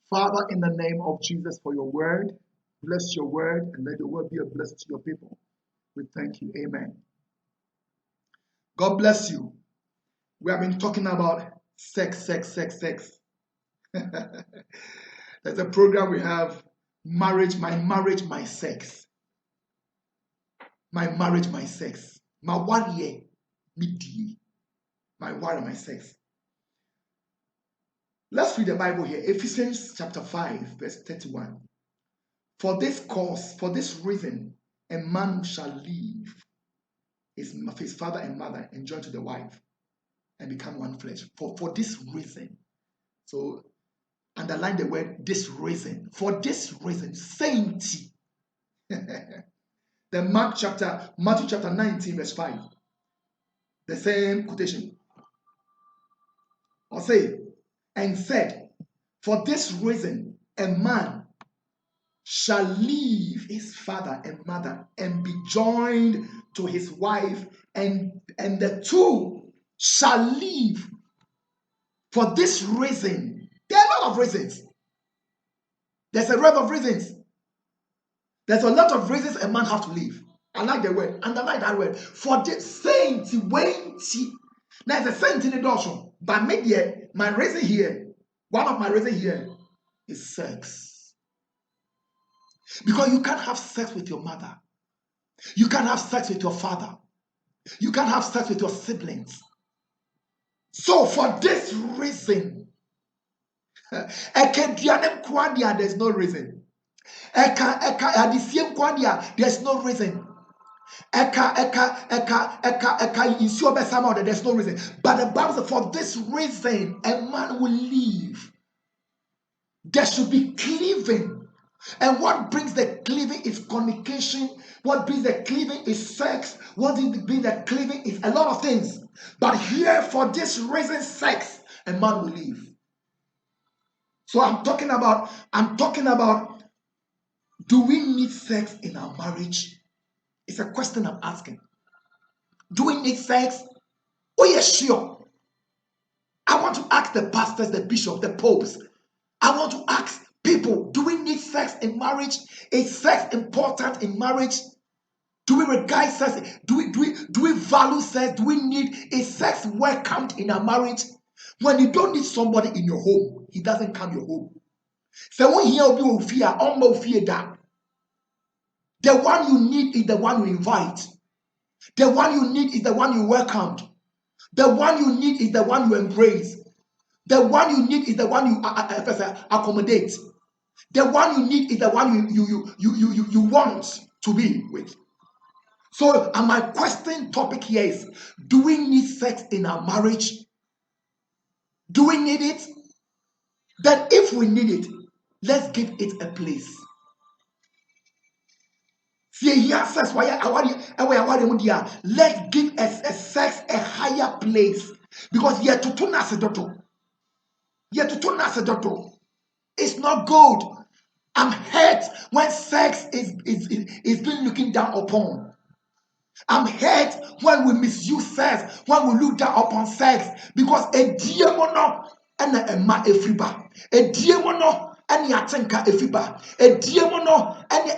Father, in the name of Jesus for your word, bless your word and let your word be a blessing to your people. We thank you. Amen. God bless you. We have been talking about sex. There's a program we have, marriage, my sex. My marriage, my sex. My 1 year, mid-year. My word, my sex. Let's read the Bible here. Ephesians chapter 5, verse 31. For this cause, for this reason, a man shall leave his father and mother and join to the wife and become one flesh. For this reason. So underline the word this reason. For this reason, sainty. The Matthew chapter 19, verse 5. The same quotation. I'll say, and said, for this reason, a man shall leave his father and mother and be joined to his wife, and the two shall live. For this reason, there are a lot of reasons. There's a lot of reasons. There's a lot of reasons a man has to leave. I like the word. Underline that word. For this saint, now it's a saint in the doctrine. But maybe my reason here, one of my reasons here is sex. Because you can't have sex with your mother. You can't have sex with your father. You can't have sex with your siblings. So for this reason, there's no reason. There's no reason. There's no reason. But the Bible says, for this reason, a man will leave. There should be cleaving. And what brings the cleaving is communication. What brings the cleaving is sex. What brings the cleaving is a lot of things. But here, for this reason, sex, a man will leave. So I'm talking about, do we need sex in our marriage? It's a question I'm asking. Do we need sex? Oh, yes, sure. I want to ask the pastors, the bishops, the popes. I want to ask people, do we need sex in marriage? Is sex important in marriage? Do we regard sex? Do we value sex? Is sex welcomed in a marriage? When you don't need somebody in your home, he doesn't come your home. So when he will be fear, almost fear that. The one you need is the one you invite. The one you need is the one you welcomed. The one you need is the one you embrace. The one you need is the one you accommodate. The one you need is the one you want to be with. So, and my question topic here is, do we need sex in our marriage? Do we need it? Then if we need it, let's give it a place. Let's give a sex a higher place. Because it's not good. I'm hurt when sex is being looked down upon. I'm hurt when we misuse sex, when we look down upon sex, because a diamono and a ma efriba, a diamono and yatenka efriba, a diamono and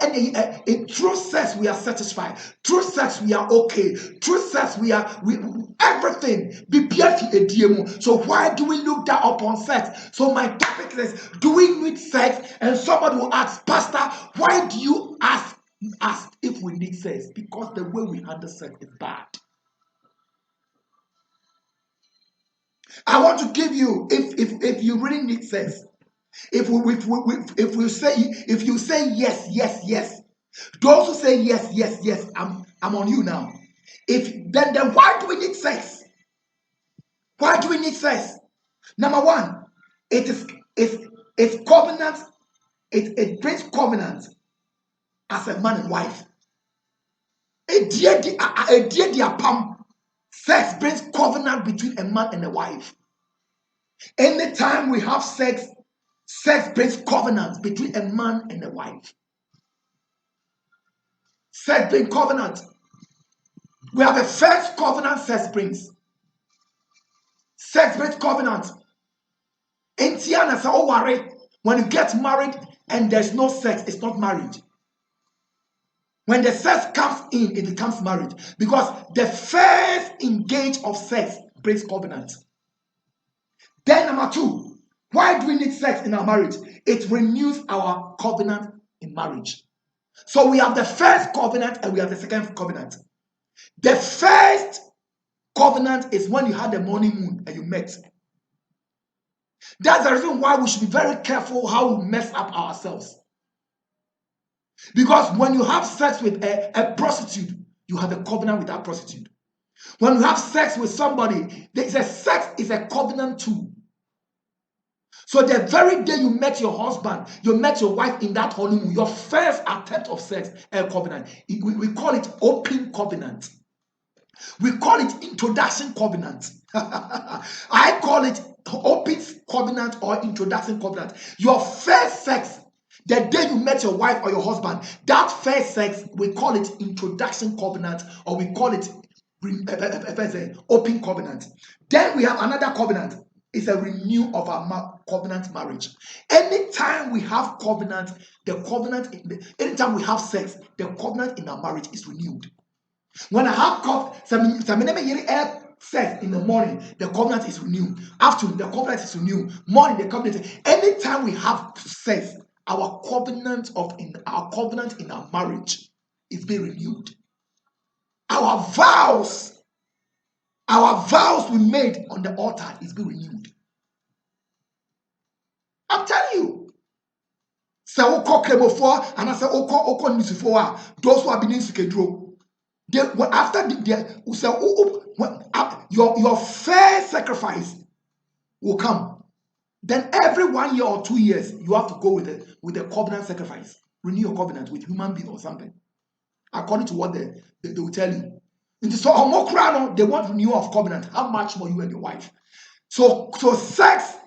in true sex we are satisfied, true sex we are okay, true sex we everything be beautiful a diamo. So why do we look down upon sex? So my topic is, do we need sex? And somebody will ask, Pastor, why do you ask if we need sex? Because the way we handle sex is bad. I want to give you, if you really need sex, if you say yes, those who say yes, I'm on you now. Then why do we need sex? Why do we need sex? Number one, it's covenant. It brings covenant as a man and wife. Sex brings covenant between a man and a wife. Anytime we have sex, sex brings covenant between a man and a wife. Sex brings covenant. We have a first covenant sex brings. Sex brings covenant. Entiana sa o ware When you get married and there's no sex, it's not marriage. When the sex comes in, it becomes marriage. Because the first engage of sex breaks covenant. Then number 2, why do we need sex in our marriage? It renews our covenant in marriage. So we have the first covenant and we have the second covenant. The first covenant is when you had the morning moon and you met. That's the reason why we should be very careful how we mess up ourselves. Because when you have sex with a prostitute, you have a covenant with that prostitute. When you have sex with somebody, sex is a covenant too. So the very day you met your husband, you met your wife in that honeymoon, your first attempt of sex, a covenant. We call it open covenant. We call it introduction covenant. I call it open covenant or introduction covenant. Your first sex, the day you met your wife or your husband, that first sex, we call it introduction covenant, or we call it open covenant. Then we have another covenant. It's a renew of our covenant marriage. Anytime we have covenant, anytime we have sex, the covenant in our marriage is renewed. When I have sex in the morning, the covenant is renewed. Afternoon, the covenant is renewed. Morning, the covenant. Anytime we have sex, our covenant in our marriage is being renewed. Our vows we made on the altar is being renewed. I'm telling you. So before and I say those who have been in Sikedro. After your fair sacrifice will come. Then every 1 year or 2 years, you have to go with a covenant sacrifice. Renew your covenant with human being or something. According to what they will tell you. So they want renewal of covenant. How much more you and your wife? So sex,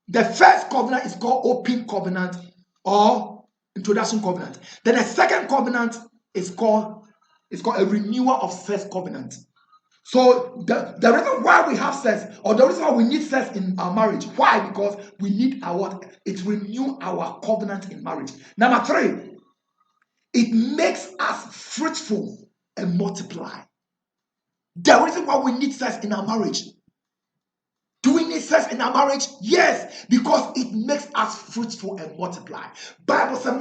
the first covenant is called open covenant or introduction covenant. Then the second covenant is called a renewal of first covenant. So the reason why we have sex, or the reason why we need sex in our marriage, why? Because we need it renew our covenant in marriage. Number 3, it makes us fruitful and multiply. The reason why we need sex in our marriage. Do we need sex in our marriage? Yes, because it makes us fruitful and multiply. Bible says,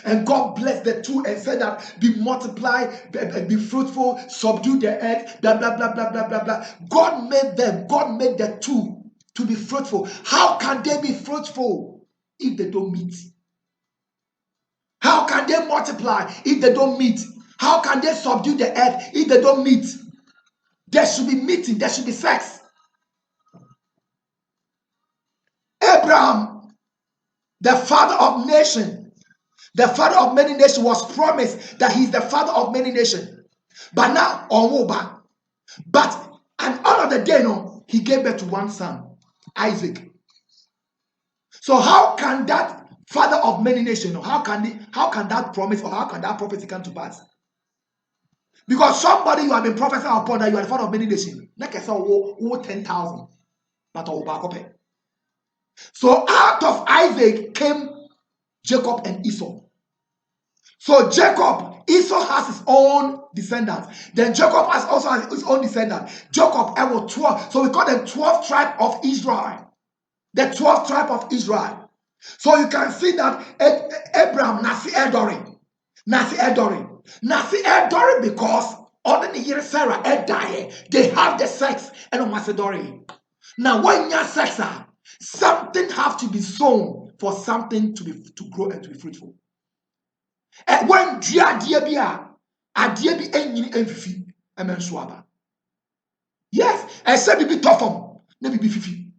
and God blessed the two and said that be multiply, be fruitful, subdue the earth, blah, blah, blah, blah, blah, blah, blah. God made the two to be fruitful. How can they be fruitful if they don't meet? How can they multiply if they don't meet? How can they subdue the earth if they don't meet? There should be meeting, there should be sex. Abraham, the father of nation, the father of many nations, was promised that he's the father of many nations. But now, and all of the day, he gave birth to one son, Isaac. So how can that father of many nations, how can that promise or how can that prophecy come to pass? Because somebody you have been prophesying upon that you are the father of many nations. Like I said, 10,000. But so out of Isaac came Jacob and Esau. So Esau has his own descendants. Then Jacob also has his own descendant. Jacob ever 12. So we call them 12 tribe of Israel. The 12th tribe of Israel. So you can see that Abraham Nasi Edori. Because other than here Sarah they have the sex and on Macedori. Now when you sex, something have to be sown for something to grow and to be fruitful. And when yes, I said be tough be fifi.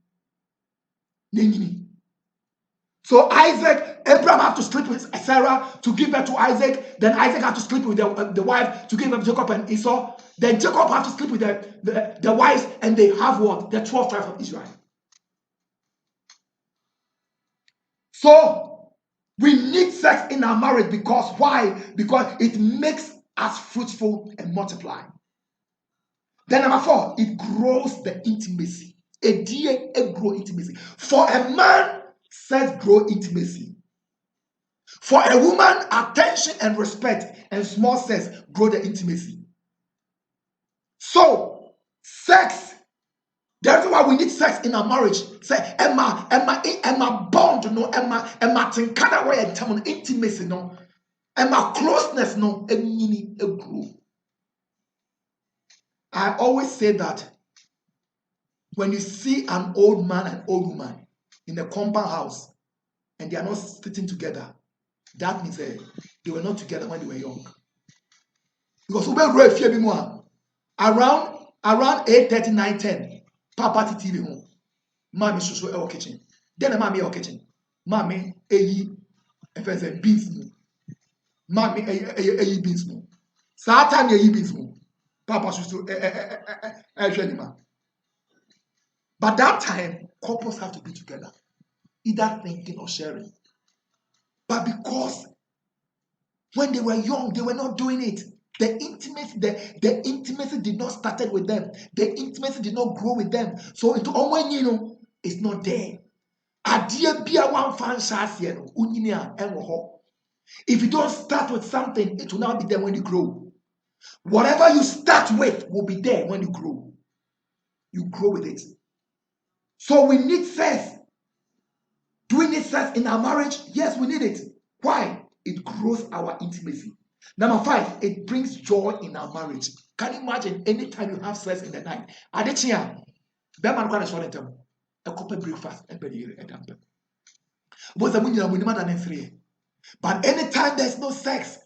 So Abraham had to sleep with Sarah to give birth to Isaac. Then Isaac had to sleep with the wife to give birth to Jacob and Esau. Then Jacob had to sleep with the wives, and they have what? The 12 tribes of Israel. So we need sex in our marriage because why? Because it makes us fruitful and multiply. Then number 4, it grows the intimacy. A dear, a grow intimacy. For a man, sex grow intimacy. For a woman, attention and respect and small sex grow the intimacy. So, sex, that's why we need sex in our marriage. Say, Emma bond, no, Emma tinkada way and time intimacy, no, Emma closeness, no, a grow. I always say that when you see an old man and old woman in a compound house and they are not sitting together, that means they were not together when they were young. Because around 8:30, 9, 10, Papa TV home. Mommy should show kitchen. Then mommy your kitchen. Mommy if I say beans mo. Mommy beans mo. Satan beans mo. Papa should show But that time, couples have to be together, either thinking or sharing. But because when they were young, they were not doing it. The intimacy did not start with them. The intimacy did not grow with them. So into it's not there. If you don't start with something, it will not be there when you grow. Whatever you start with will be there when you grow. You grow with it. So we need sex. Do we need sex in our marriage? Yes, we need it. Why? It grows our intimacy. Number 5, it brings joy in our marriage. Can you imagine anytime you have sex in the night? Adechia, Beman Kwana Shonetem, a cup of breakfast, and Beddy and Damper. Was a winner with more than 3. But anytime there's no sex,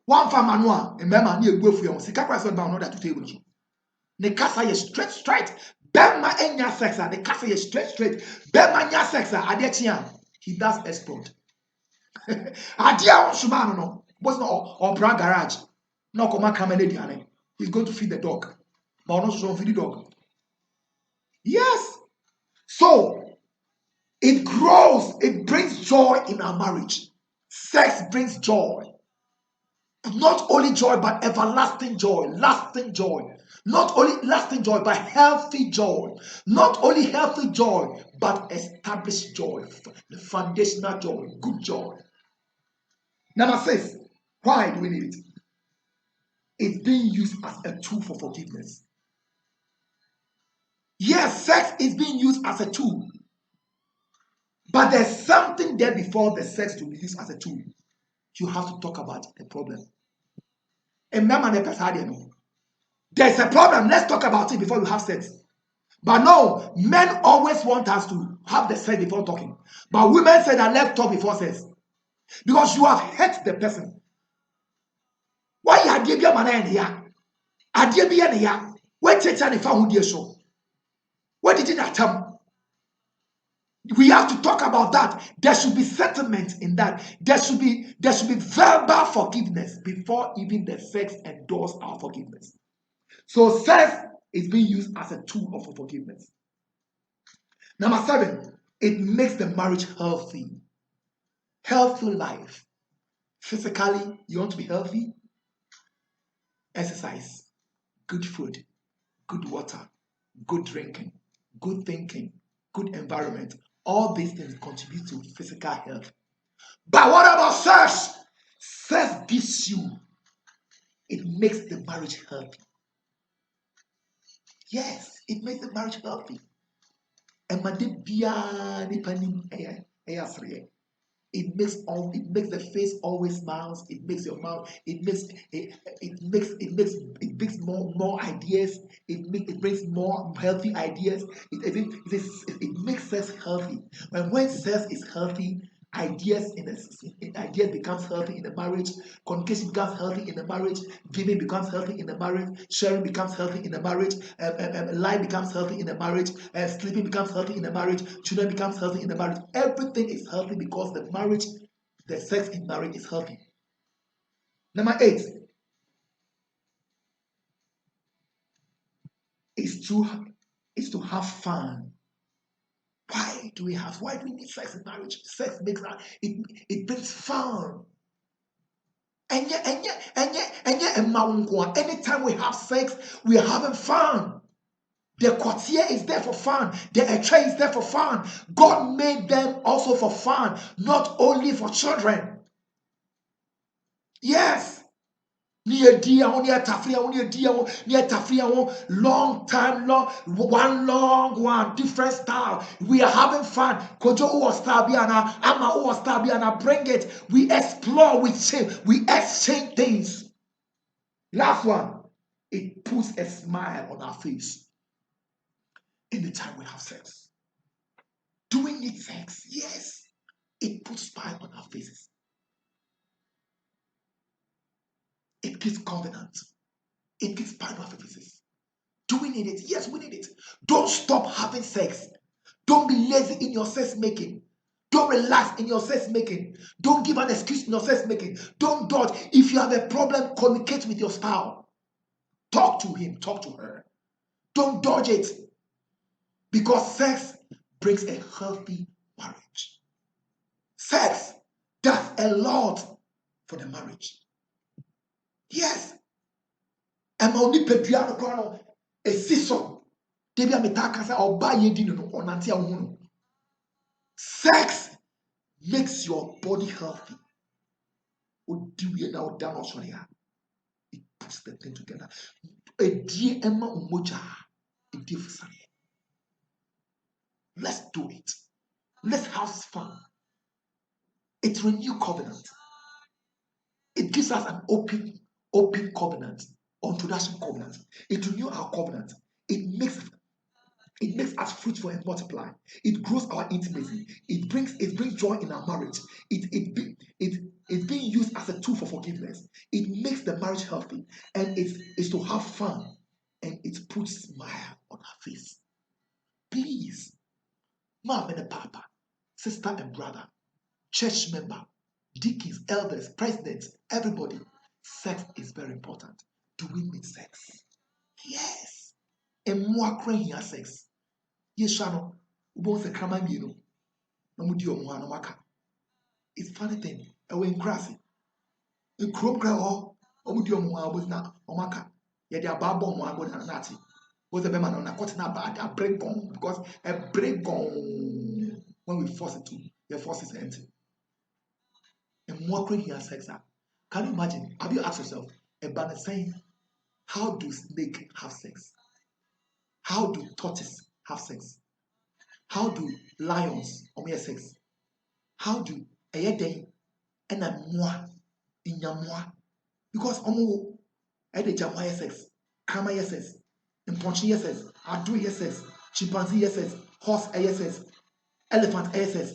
one for Manua, and Bema near go for your Sikakras on bound to table. The casa is straight. Bema enya sexa, the casa is straight. Bema nya sexa, Adechia, he does export. Adia Shumano no. Was not or bra garage. No come Canadian. He's going to feed the dog. But not to feed the dog. Yes. So it grows, it brings joy in our marriage. Sex brings joy. Not only joy, but everlasting joy, lasting joy. Not only lasting joy, but healthy joy. Not only healthy joy, but established joy, the foundational joy, good joy. Number 6, why do we need it? It's being used as a tool for forgiveness. Yes, sex is being used as a tool. But there's something there before the sex to be used as a tool. You have to talk about the problem. There's a problem. Let's talk about it before we have sex. But no, men always want us to have the sex before talking. But women say that let's talk before sex. Because you have hurt the person. Why you are a man here? What did you tell? We have to talk about that. There should be settlement in that. There should be verbal forgiveness before even the sex endorse our forgiveness. So sex is being used as a tool of forgiveness. Number 7, it makes the marriage healthy. Healthy life. Physically, you want to be healthy? Exercise, good food, good water, good drinking, good thinking, good environment. All these things contribute to physical health. But what about sex? Sex gives you, it makes the marriage healthy. Yes, it makes the marriage healthy. It makes the face always smiles. It makes your mouth. It makes more ideas. It brings more healthy ideas. It makes sex healthy. When sex is healthy, ideas becomes healthy in the marriage. Communication becomes healthy in the marriage. Giving becomes healthy in the marriage. Sharing becomes healthy in the marriage. Life becomes healthy in the marriage. Sleeping becomes healthy in the marriage. Children becomes healthy in the marriage. Everything is healthy because the sex in marriage is healthy. Number 8 is to have fun. Why do we need sex in marriage? Sex makes it brings fun. Anytime we have sex, we are having fun. The courtier is there for fun. The etche is there for fun. God made them also for fun, not only for children. Yes. Near dear, near Tafria, near dear, near Tafria, long time, long one, different style. We are having fun. Kojo or Stabiana, Ama or Stabiana, bring it. We explore, we exchange things. Last one, it puts a smile on our face anytime we have sex. Do we need sex? Yes. It puts smile on our faces. It gives confidence. It gives smile on our faces. Do we need it? Yes, we need it. Don't stop having sex. Don't be lazy in your sex making. Don't relax in your sex making. Don't give an excuse in your sex making. Don't dodge. If you have a problem, communicate with your spouse. Talk to him, talk to her. Don't dodge it. Because sex brings a healthy marriage. Sex does a lot for the marriage. Yes. Emma only pedria no crown a season. Debia metakasa or buy ye dinner or nantia uno. Sex makes your body healthy. It puts the thing together. A dear Emma Umoja. Let's do it. Let's have fun. It renews covenant. It gives us an open covenant, introduction covenant. It renews our covenant. It makes us fruitful and multiply. It grows our intimacy. It brings joy in our marriage. It's being used as a tool for forgiveness. It makes the marriage healthy, and it's to have fun, and it puts smile on our face. Please, mom and papa, sister and brother, church member, deacons, elders, presidents, everybody, sex is very important. Do we need sex? Yes. And more crying here sex. Yes, Shano. Both a crama you know. No mudi omo no maka. It's funny thing. I went crazy. In Chrome cry or mudi omo was na omaka. Yet the ababo mo abo na nati. Was a bema na cotton bad a break gone because a break gone when we force it to the force is empty. And more crying here sex. Can you imagine? Have you asked yourself about saying, how do snakes have sex? How do tortoises have sex? How do lions have sex? How do ayede and a moi in yamwa? Because omo ede jamwa sex, kama sex, impunchi sex, adu sex, chimpanzee sex, horse sex, elephant sex,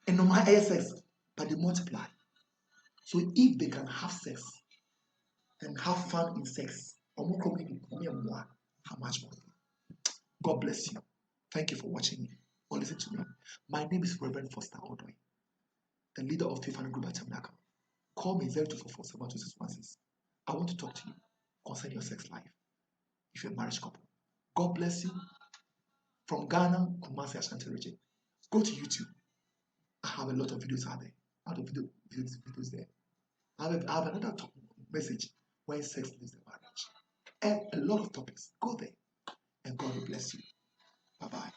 and normal sex, but they multiply. So if they can have sex and have fun in sex, how much more? God bless you. Thank you for watching me or listening to me. My name is Reverend Foster Odoi, the leader of Theophany Group at TABERNACL. Call me 0244-72616. I want to talk to you concerning your sex life if you're a marriage couple. God bless you. From Ghana, Kumasi, Ashanti region. Go to YouTube. I have a lot of videos out there. Videos there. I have another message when sex leaves the marriage. And a lot of topics. Go there. And God will bless you. Bye-bye.